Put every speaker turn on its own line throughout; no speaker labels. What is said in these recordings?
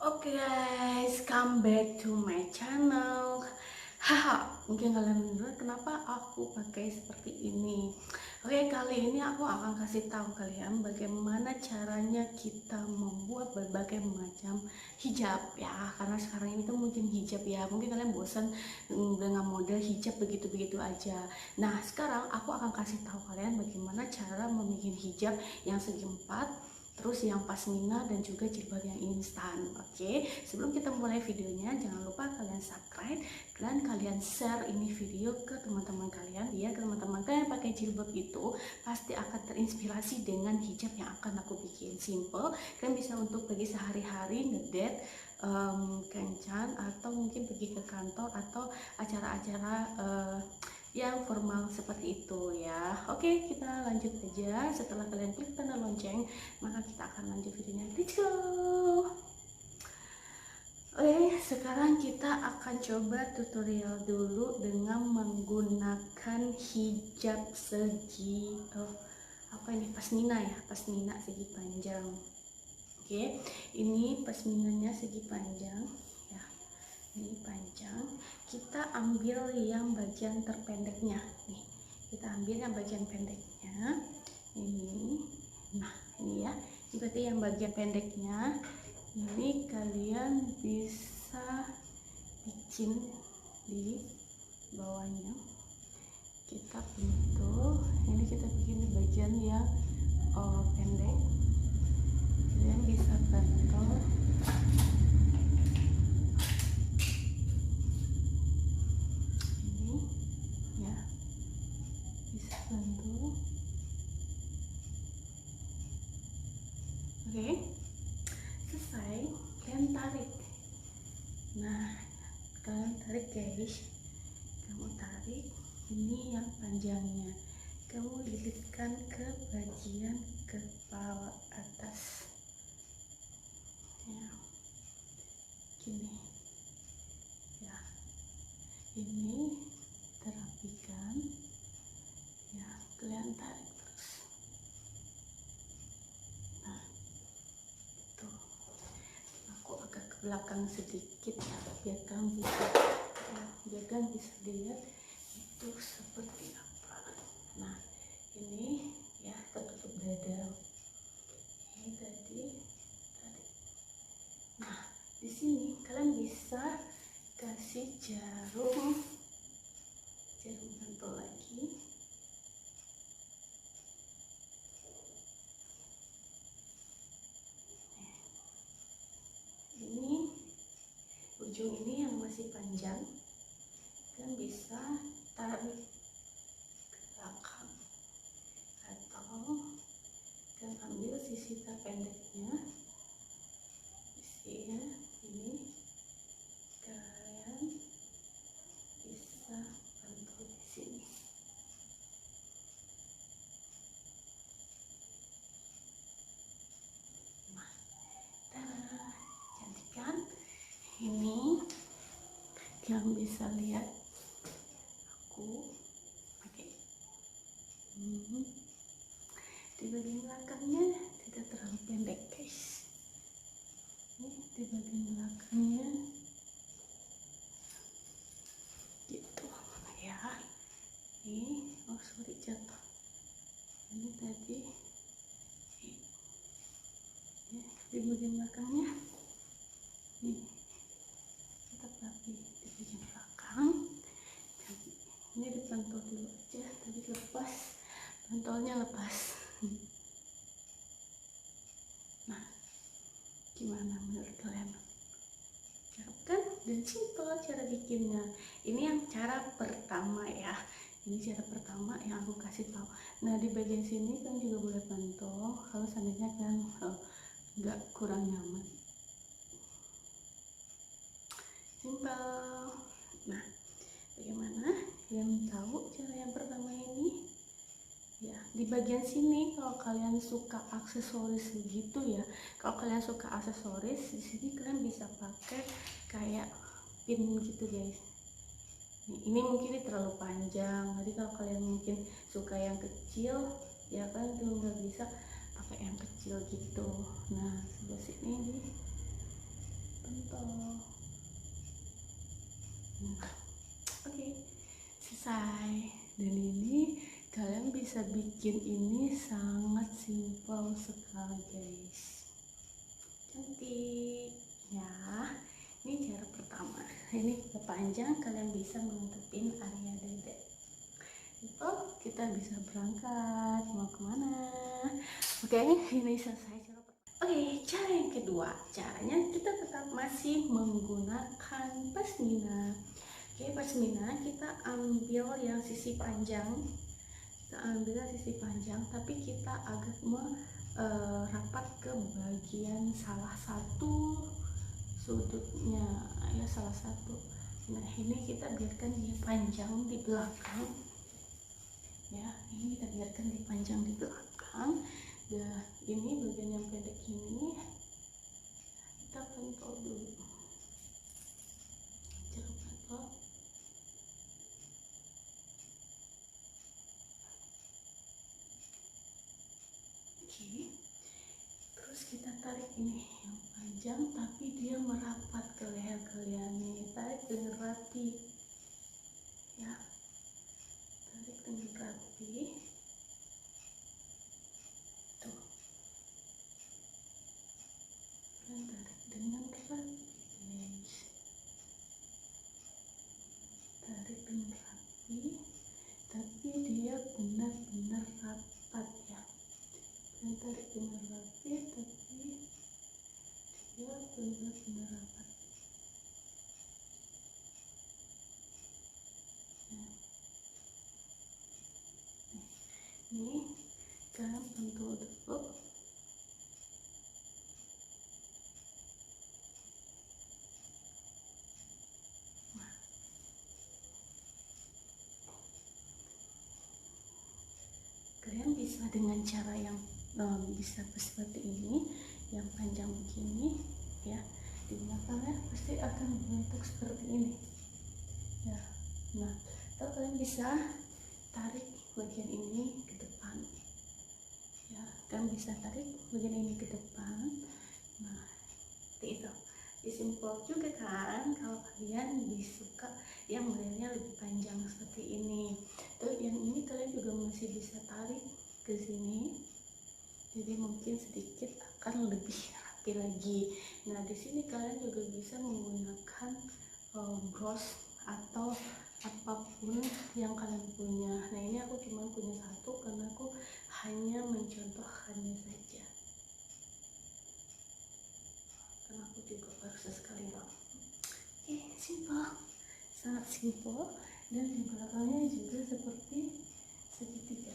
Oke guys, come back to my channel. Haha, mungkin kalian mengira kenapa aku pakai seperti ini. Oke, kali ini aku akan kasih tahu kalian bagaimana caranya kita membuat berbagai macam hijab ya. Karena sekarang ini tuh mungkin hijab ya, mungkin kalian bosan dengan model hijab begitu-begitu aja. Nah, sekarang aku akan kasih tahu kalian bagaimana cara membuat hijab yang segi empat, terus yang pasmina dan juga jilbab yang instan. Oke, sebelum kita mulai videonya, jangan lupa kalian subscribe dan kalian share ini video ke teman-teman kalian, biar teman-teman kalian pakai jilbab itu pasti akan terinspirasi dengan hijab yang akan aku bikin. Simple, kalian bisa untuk pergi sehari-hari ngedate, kencan, atau mungkin pergi ke kantor atau acara-acara yang formal seperti itu ya. Oke, kita lanjut aja. Setelah kalian klik tanda lonceng, maka kita akan lanjut videonya. Let's go. Oke, sekarang kita akan coba tutorial dulu dengan menggunakan hijab segi apa ini, pasmina ya, pasmina segi panjang. Oke, ini pasminanya segi panjang ya, ini panjang. Kita ambil yang bagian terpendeknya nih, kita ambil yang bagian pendeknya ini. Nah, ini ya, ini berarti yang bagian pendeknya ini kalian bisa bikin di bawahnya. Kita bentuk ini, kita bikin di bagian yang pendek. Kalian bisa bentuk ini ya, bisa bentuk. Oke, selesai, kalian tarik. Nah, kalian tarik guys, kamu tarik ini yang panjangnya, kamu lilitkan ke bagian kepala atas ya, gini ya, ini terapikan ya, kalian tarik terus. Nah, tuh, aku agak ke belakang sedikit ya, biar kalian bisa lihat itu seperti apa. Nah, ini ya, tertutup dada. Ini tadi. Nah, di sini kalian bisa kasih jarum pentul lagi. Ini ujung ini yang masih panjang, kalian bisa tarik ke belakang atau kalian ambil sisi terpendeknya, sisi ya, ini kalian bisa bantu di sini. Nah, tada, cantik kan? Ini kalian bisa lihat aku pakai di bagian belakangnya tidak terlalu pendek guys. Ini di bagian belakangnya gitu ya. Ini sorry, jatuh. Ini tadi ya, di bagian belakangnya nih, tetap rapi di bagian belakang. Ini dipantul dulu aja, tadi lepas, pantolnya lepas. Nah, gimana menurut kalian? Cakep kan? Dan simple cara bikinnya. Ini yang cara pertama ya. Ini cara pertama yang aku kasih tahu. Nah, di bagian sini kan juga boleh pantul kalau seandainya kan nggak kurang nyaman. Simple. Nah, bagaimana yang tahu cara yang pertama ini ya, di bagian sini kalau kalian suka aksesoris gitu ya, kalau kalian suka aksesoris di sini kalian bisa pakai kayak pin gitu guys. Ini mungkin ini terlalu panjang, jadi kalau kalian mungkin suka yang kecil ya kan tuh nggak bisa pakai yang kecil gitu. Nah, sebelah sini simple. Nah, oke, selesai. Dan ini kalian bisa bikin ini sangat simple sekali guys, cantik ya. Ini cara pertama. Ini kepanjang, kalian bisa menutupin area dada. Itu kita bisa berangkat mau kemana. Oke, ini selesai cara pertama. Oke, cara yang kedua, caranya kita tetap masih menggunakan pasmina. Oke, pasmina kita ambil yang sisi panjang, tapi kita agak merapat ke bagian salah satu sudutnya ya, salah satu. Nah, ini kita biarkan dia panjang di belakang ya, ini kita biarkan dia panjang di belakang. Dan ini bagian yang pendek ini kita pentol dulu, cara pentol. Oke, terus kita tarik ini yang panjang tapi dia merapat ke leher kalian nih. Tarik dengan rapi ya, tarik dengan rapi tuh, dan tarik dengan rapi guys, tarik dengan rapi tapi dia benar-benar rapat ya. Dan tarik dengan rapi tapi dia benar-benar rapat. Nah, ini kalian pentol dulu. Nah, kalian bisa dengan cara yang bisa seperti ini, yang panjang begini ya, di belakangnya pasti akan membentuk seperti ini ya. Nah, atau kalian bisa tarik bagian ini ke depan ya, kalian bisa tarik bagian ini ke depan. Nah, seperti itu. Simpel juga kan kalau kalian suka yang modelnya lebih panjang seperti ini. Tuh, yang ini kalian juga masih bisa tarik ke sini, jadi mungkin sedikit akan lebih rapi lagi. Nah, di sini kalian juga bisa menggunakan bros atau apapun yang kalian punya. Nah, ini aku cuma punya satu karena aku hanya mencontohkannya saja, karena aku juga baru sekali dong. Oke, simple, sangat simple. Dan di belakangnya juga seperti segitiga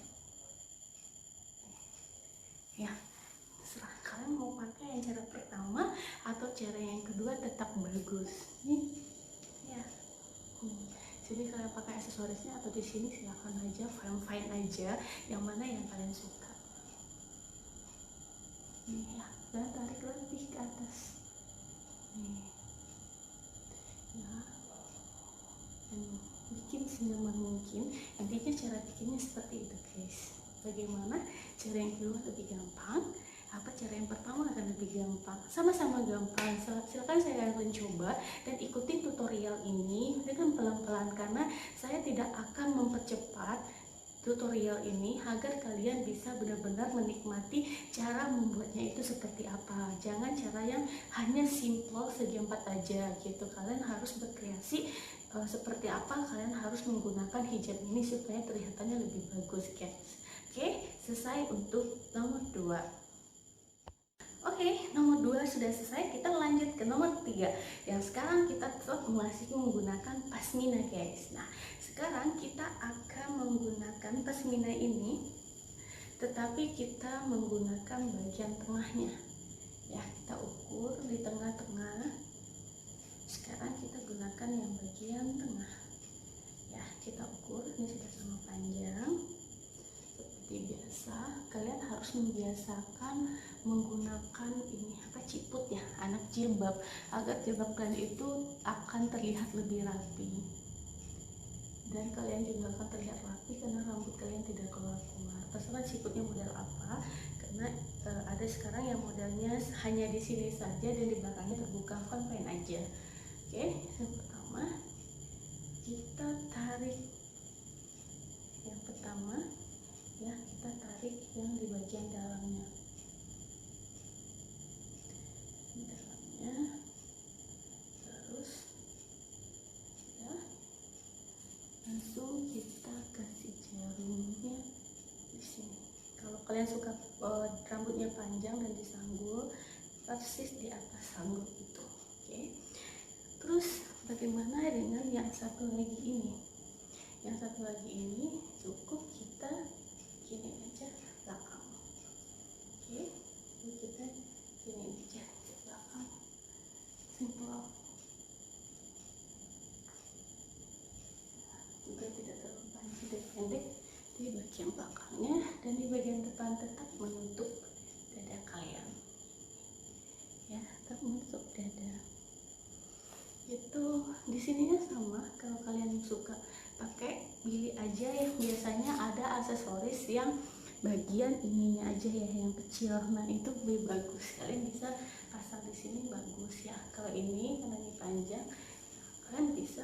ya. Terserah kalian mau pakai yang cara pertama atau cara yang kedua, tetap bagus nih ya. Jadi kalian pakai aksesorisnya atau di sini silahkan aja, fine aja, yang mana yang kalian suka nih ya. Dan tarik lebih ke atas nih ya, dan bikin senyaman mungkin. Intinya cara bikinnya seperti itu guys. Bagaimana cara yang kedua lebih gampang, apa cara yang pertama akan lebih gampang? Sama-sama gampang. Silakan saya akan coba dan ikuti tutorial ini dengan pelan-pelan, karena saya tidak akan mempercepat tutorial ini agar kalian bisa benar-benar menikmati cara membuatnya itu seperti apa. Jangan cara yang hanya simple segi 4 aja gitu. Kalian harus berkreasi seperti apa kalian harus menggunakan hijab ini supaya terlihatannya lebih bagus guys. Oke, selesai untuk nomor 2. Oke, nomor 2 sudah selesai. Kita lanjut ke nomor 3. Yang sekarang kita tetap masih menggunakan pasmina guys. Nah, sekarang kita akan menggunakan pasmina ini, tetapi kita menggunakan bagian tengahnya ya. Kita ukur di tengah-tengah. Sekarang kita gunakan yang bagian tengah ya. Kita ukur, ini sudah sama panjang seperti biasa. Kalian harus membiasakan menggunakan ini ciput ya, anak jilbab, agar jilbab kalian itu akan terlihat lebih rapi, dan kalian juga akan terlihat rapi karena rambut kalian tidak keluar-keluar. Terserah ciputnya model apa, karena ada sekarang yang modelnya hanya di sini saja dan di belakangnya terbuka, kan fine aja. aja. Oke, yang pertama kita tarik yang pertama ya, kita tarik yang di bagian dalamnya, terus ya langsung kita kasih jarumnya di sini. Kalau kalian suka rambutnya panjang dan disanggul, persis di atas sanggul itu. Oke. Terus bagaimana dengan yang satu lagi ini? Yang satu lagi ini cukup kita gini aja belakang. Oke, ini kita gini aja belakang, simple. Juga tidak terlalu panjang dan pendek di bagian belakangnya, dan di bagian depan tetap menutup dada kalian. Ya, tetap menutup dada. Itu di sininya sama. Kalau kalian suka pakai pilih aja yang biasanya ada aksesoris yang bagian ininya aja ya, yang kecil. Nah itu lebih bagus, kalian bisa pasang di sini bagus ya. Kalau ini karena ini panjang, kalian bisa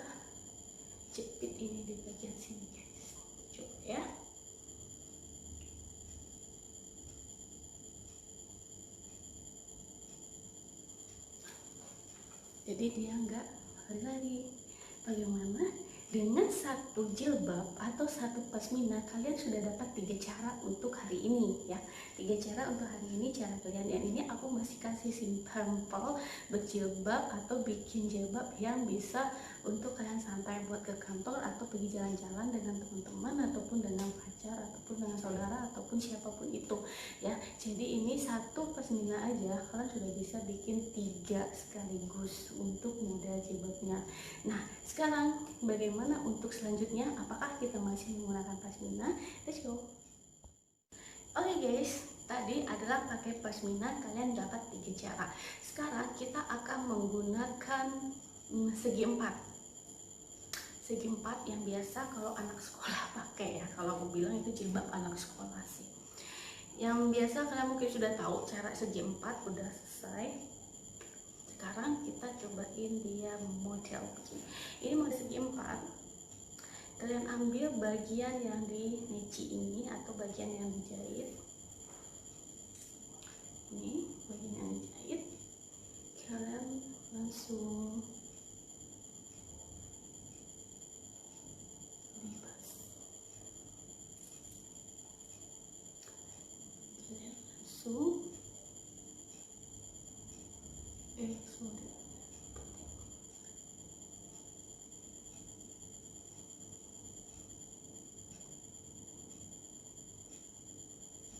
jepit ini di bagian sini guys. Coba ya. Jadi dia nggak lari-lari. Bagaimana dengan satu jilbab atau satu pasmina, kalian sudah dapat 3 cara untuk hari ini ya. 3 cara untuk hari ini. Cara kalian yang ini aku masih kasih sampel berjilbab atau bikin jilbab yang bisa untuk kalian santai buat ke kantor atau pergi jalan-jalan dengan teman-teman ataupun dengan pacar ataupun dengan saudara ataupun siapapun itu ya. Jadi ini satu pasmina aja kalian sudah bisa bikin 3 sekaligus untuk model jilbabnya. Nah sekarang bagaimana untuk selanjutnya? Apakah kita masih menggunakan pasmina? Let's go. Oke guys, tadi adalah pakai pasmina, kalian dapat 3 cara. Sekarang kita akan menggunakan segi 4. Segi 4 yang biasa kalau anak sekolah pakai ya. Kalau aku bilang itu jilbab anak sekolah sih. Yang biasa kalian mungkin sudah tahu cara segi 4 udah selesai. Sekarang kita cobain dia model begini. Ini model segi 4. Kalian ambil bagian yang di neci ini atau bagian yang dijahit. Ini bagian yang dijahit. Kalian langsung libas. Kalian langsung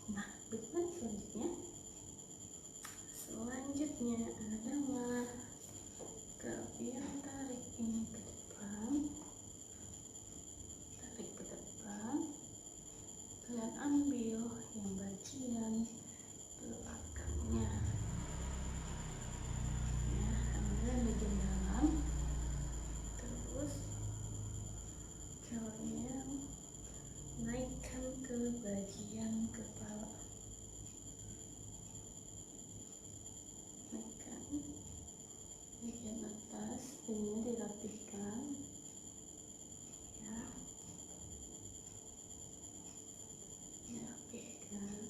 nah, bagaimana selanjutnya? Selanjutnya adalah kalian tarik ini ke depan, kalian ambil yang bagian belakangnya ya, ambil bagian dalam, terus kalian naikkan ke bagian kepala, naikkan bagian atas, ini dirapihkan ya, dirapihkan.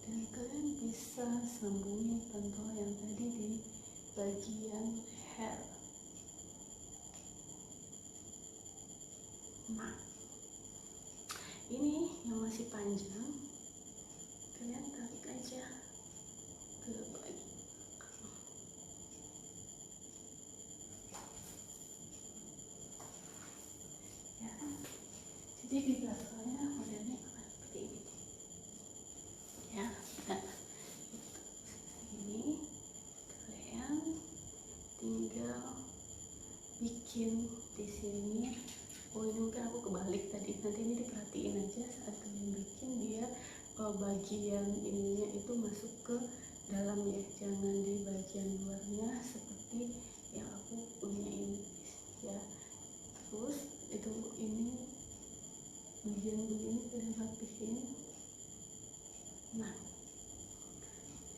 Dan kalian bisa sambungin pentol yang tadi di bagian leher. Nah ini yang masih panjang, kalian tarik aja ke bagian ya. Jadi di belakangnya modelnya akan seperti ini ya. Nah ini kalian tinggal bikin di sini. Oh ini mungkin aku kebalik tadi, nanti ini diperhatiin aja saat kalian bikin dia bagian ininya itu masuk ke dalam ya, jangan di bagian luarnya seperti yang aku punya ini ya. Terus bagian begini kalian rapihin. Nah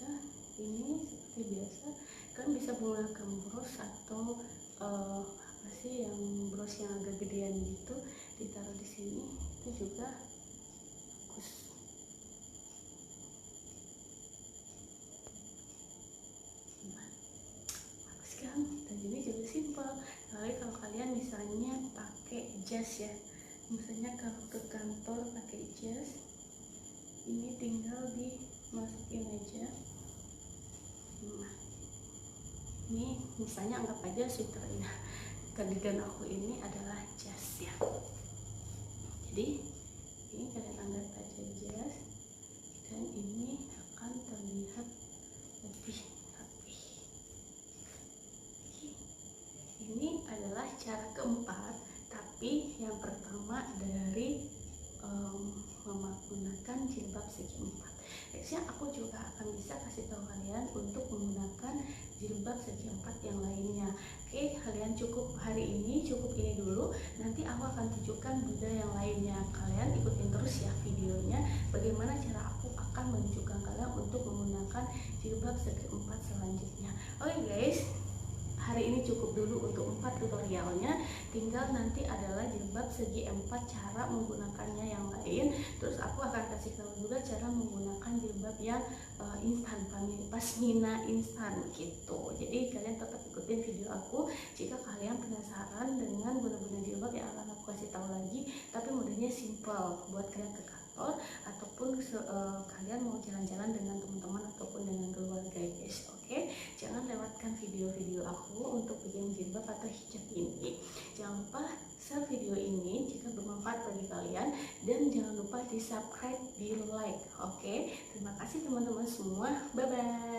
ya, ini seperti biasa kalian bisa menggunakan bros atau apa sih yang bros yang agak gedean gitu, ditaruh di sini itu juga bagus. Nah, bagus kan, dan ini juga simpel. Lalu kalau kalian misalnya pakai jas ya, misalnya kalau ke kantor pakai jas, ini tinggal dimasukin aja. Nah, ini misalnya anggap aja sweaternya, cardigan aku ini adalah jas ya. Jadi ini kalian anggap aja jas, dan ini akan terlihat lebih rapi. Ini adalah cara keempat, tapi yang pertama dari menggunakan jilbab segi empat. Nextnya aku juga akan bisa kasih tahu kalian untuk menggunakan jilbab segi empat yang lainnya. Oke, kalian cukup hari ini cukup ini dulu. Nanti aku akan tunjukkan bunda yang lainnya. Kalian ikutin terus ya videonya, bagaimana cara aku akan menunjukkan kalian untuk menggunakan jilbab segi empat selanjutnya. Oke guys, hari ini cukup dulu untuk 4 tutorialnya. Tinggal nanti adalah jilbab segi 4 cara menggunakannya yang lain. Terus aku akan kasih tahu juga cara menggunakan jilbab yang instan, pasmina instan gitu. Jadi kalian tetap ikutin video aku jika kalian penasaran dengan guna-guna jilbab yang akan aku kasih tahu lagi. Tapi modelnya simple buat kalian ke kantor ataupun kalian mau jalan-jalan dengan teman-teman ataupun dengan keluarga guys. Oke, jangan lewatkan video-video aku untuk bikin jilbab atau hijab ini. Jangan lupa share video ini jika bermanfaat bagi kalian, dan jangan lupa di subscribe, di like. Oke, terima kasih teman-teman semua, bye bye.